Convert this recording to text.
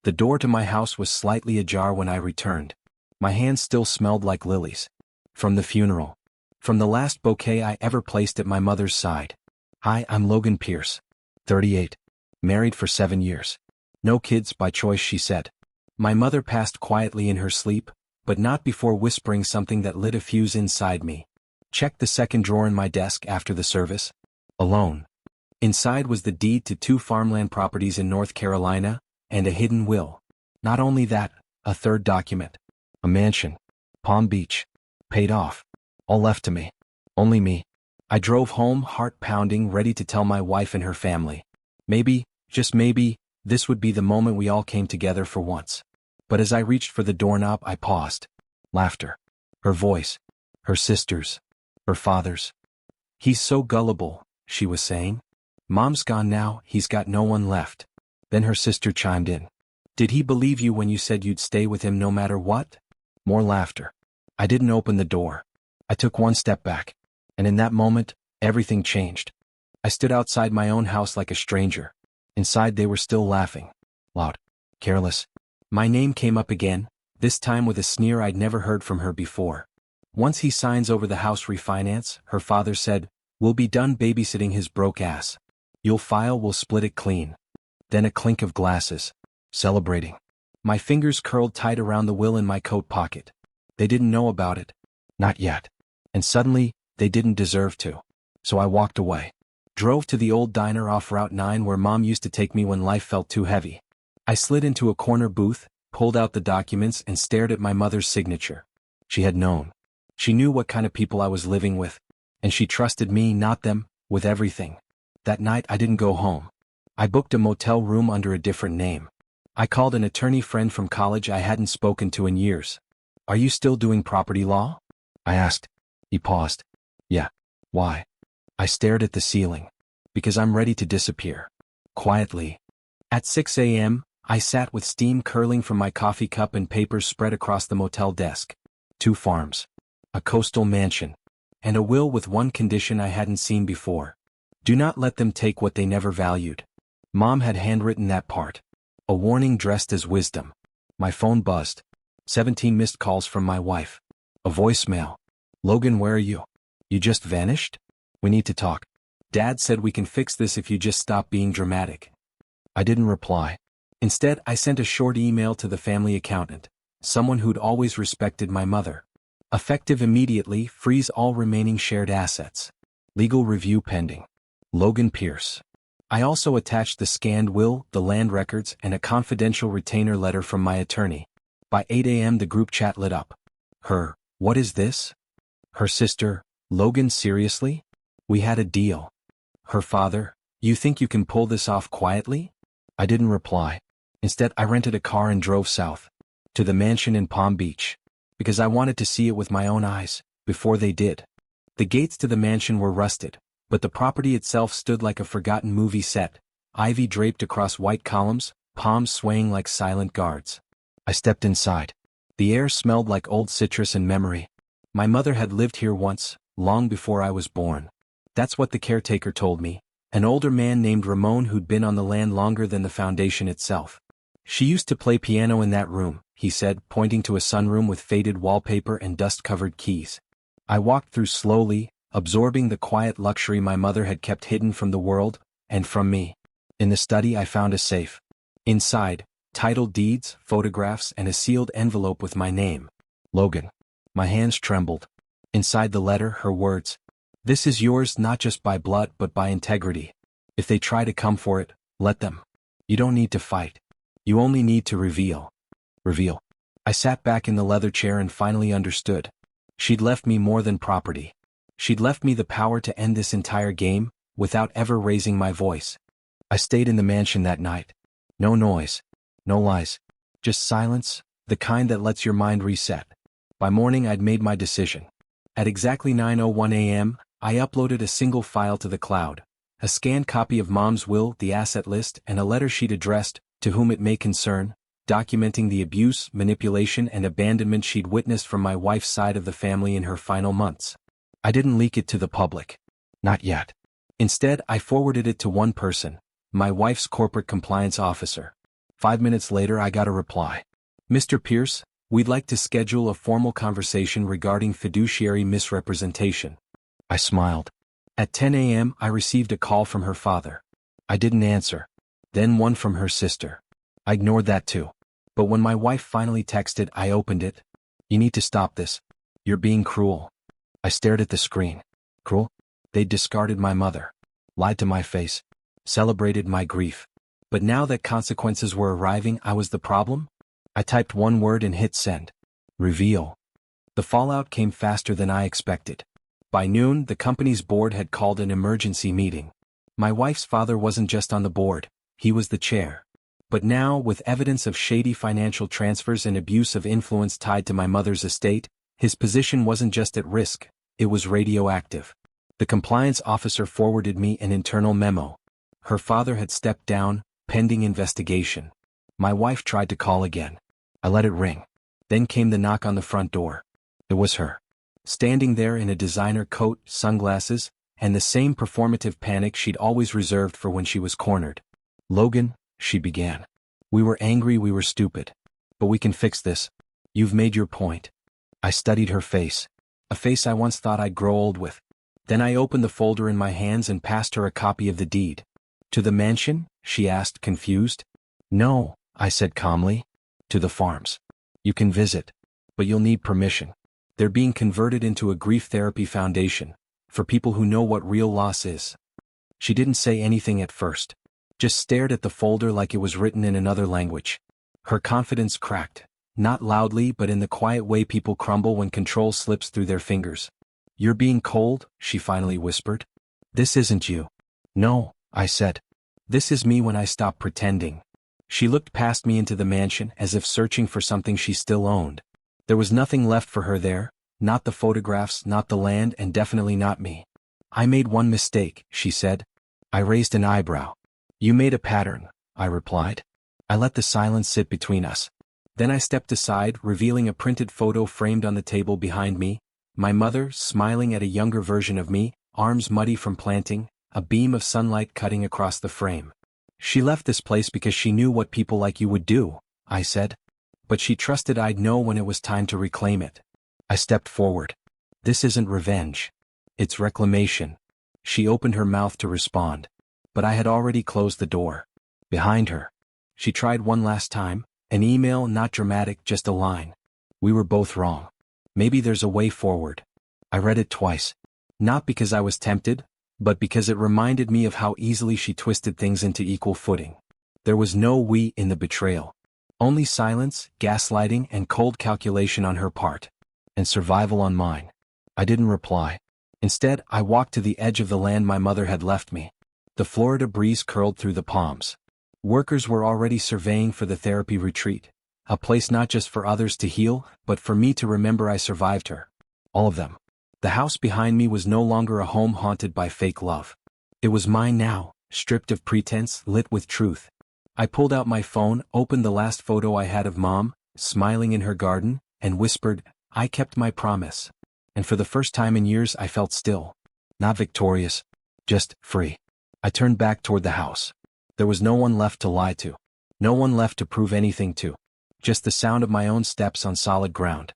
The door to my house was slightly ajar when I returned. My hands still smelled like lilies. From the funeral. From the last bouquet I ever placed at my mother's side. Hi, I'm Logan Pierce. 38. Married for 7 years. No kids by choice, she said. My mother passed quietly in her sleep, but not before whispering something that lit a fuse inside me. Checked the second drawer in my desk after the service. Alone. Inside was the deed to 2 farmland properties in North Carolina, and a hidden will. Not only that, a third document. A mansion. Palm Beach. Paid off. All left to me. Only me. I drove home, heart pounding, ready to tell my wife and her family. Maybe, just maybe, this would be the moment we all came together for once. But as I reached for the doorknob, I paused. Laughter. Her voice. Her sister's. Her father's. He's so gullible, she was saying. Mom's gone now, he's got no one left. Then her sister chimed in. Did he believe you when you said you'd stay with him no matter what? More laughter. I didn't open the door. I took one step back. And in that moment, everything changed. I stood outside my own house like a stranger. Inside they were still laughing. Loud. Careless. My name came up again, this time with a sneer I'd never heard from her before. Once he signs over the house refinance, her father said, we'll be done babysitting his broke ass. You'll file, we'll split it clean. Then a clink of glasses. Celebrating. My fingers curled tight around the will in my coat pocket. They didn't know about it. Not yet. And suddenly, they didn't deserve to. So I walked away. Drove to the old diner off Route 9 where Mom used to take me when life felt too heavy. I slid into a corner booth, pulled out the documents and stared at my mother's signature. She had known. She knew what kind of people I was living with. And she trusted me, not them, with everything. That night I didn't go home. I booked a motel room under a different name. I called an attorney friend from college I hadn't spoken to in years. Are you still doing property law? I asked. He paused. Yeah. Why? I stared at the ceiling. Because I'm ready to disappear. Quietly. At 6 a.m., I sat with steam curling from my coffee cup and papers spread across the motel desk. 2 farms. A coastal mansion. And a will with one condition I hadn't seen before. Do not let them take what they never valued. Mom had handwritten that part. A warning dressed as wisdom. My phone buzzed. 17 missed calls from my wife. A voicemail. Logan, where are you? You just vanished? We need to talk. Dad said we can fix this if you just stop being dramatic. I didn't reply. Instead, I sent a short email to the family accountant, someone who'd always respected my mother. Effective immediately, freeze all remaining shared assets. Legal review pending. Logan Pierce. I also attached the scanned will, the land records, and a confidential retainer letter from my attorney. By 8 a.m. the group chat lit up. What is this? Her sister, Logan, seriously? We had a deal. Her father, you think you can pull this off quietly? I didn't reply. Instead, I rented a car and drove south. To the mansion in Palm Beach. Because I wanted to see it with my own eyes, before they did. The gates to the mansion were rusted, but the property itself stood like a forgotten movie set, ivy draped across white columns, palms swaying like silent guards. I stepped inside. The air smelled like old citrus and memory. My mother had lived here once, long before I was born. That's what the caretaker told me, an older man named Ramon who'd been on the land longer than the foundation itself. She used to play piano in that room, he said, pointing to a sunroom with faded wallpaper and dust-covered keys. I walked through slowly, absorbing the quiet luxury my mother had kept hidden from the world, and from me. In the study I found a safe. Inside, title deeds, photographs, and a sealed envelope with my name. Logan. My hands trembled. Inside the letter, her words. This is yours not just by blood but by integrity. If they try to come for it, let them. You don't need to fight. You only need to reveal. Reveal. I sat back in the leather chair and finally understood. She'd left me more than property. She'd left me the power to end this entire game, without ever raising my voice. I stayed in the mansion that night. No noise. No lies. Just silence, the kind that lets your mind reset. By morning I'd made my decision. At exactly 9:01 a.m., I uploaded a single file to the cloud. A scanned copy of Mom's will, the asset list, and a letter she'd addressed, to whom it may concern, documenting the abuse, manipulation, and abandonment she'd witnessed from my wife's side of the family in her final months. I didn't leak it to the public. Not yet. Instead, I forwarded it to one person, my wife's corporate compliance officer. 5 minutes later I got a reply. Mr. Pierce, we'd like to schedule a formal conversation regarding fiduciary misrepresentation. I smiled. At 10 a.m. I received a call from her father. I didn't answer. Then one from her sister. I ignored that too. But when my wife finally texted, I opened it. You need to stop this. You're being cruel. I stared at the screen. Cruel? They'd discarded my mother. Lied to my face. Celebrated my grief. But now that consequences were arriving, I was the problem? I typed one word and hit send. Reveal. The fallout came faster than I expected. By noon, the company's board had called an emergency meeting. My wife's father wasn't just on the board, he was the chair. But now, with evidence of shady financial transfers and abuse of influence tied to my mother's estate, his position wasn't just at risk, it was radioactive. The compliance officer forwarded me an internal memo. Her father had stepped down, pending investigation. My wife tried to call again. I let it ring. Then came the knock on the front door. It was her. Standing there in a designer coat, sunglasses, and the same performative panic she'd always reserved for when she was cornered. Logan, she began. We were angry, we were stupid. But we can fix this. You've made your point. I studied her face. A face I once thought I'd grow old with. Then I opened the folder in my hands and passed her a copy of the deed. To the mansion? She asked, confused. No, I said calmly. To the farms. You can visit. But you'll need permission. They're being converted into a grief therapy foundation, for people who know what real loss is. She didn't say anything at first. Just stared at the folder like it was written in another language. Her confidence cracked, not loudly but in the quiet way people crumble when control slips through their fingers. You're being cold, she finally whispered. This isn't you. No, I said. This is me when I stop pretending. She looked past me into the mansion as if searching for something she still owned. There was nothing left for her there, not the photographs, not the land, and definitely not me. I made one mistake, she said. I raised an eyebrow. You made a pattern, I replied. I let the silence sit between us. Then I stepped aside, revealing a printed photo framed on the table behind me, my mother smiling at a younger version of me, arms muddy from planting, a beam of sunlight cutting across the frame. She left this place because she knew what people like you would do, I said. But she trusted I'd know when it was time to reclaim it. I stepped forward. This isn't revenge. It's reclamation. She opened her mouth to respond. But I had already closed the door. Behind her. She tried one last time, an email, not dramatic, just a line. We were both wrong. Maybe there's a way forward. I read it twice. Not because I was tempted, but because it reminded me of how easily she twisted things into equal footing. There was no we in the betrayal. Only silence, gaslighting, and cold calculation on her part. And survival on mine. I didn't reply. Instead, I walked to the edge of the land my mother had left me. The Florida breeze curled through the palms. Workers were already surveying for the therapy retreat, a place not just for others to heal, but for me to remember I survived her. All of them. The house behind me was no longer a home haunted by fake love. It was mine now, stripped of pretense, lit with truth. I pulled out my phone, opened the last photo I had of Mom, smiling in her garden, and whispered, I kept my promise. And for the first time in years I felt still. Not victorious. Just free. I turned back toward the house. There was no one left to lie to. No one left to prove anything to. Just the sound of my own steps on solid ground.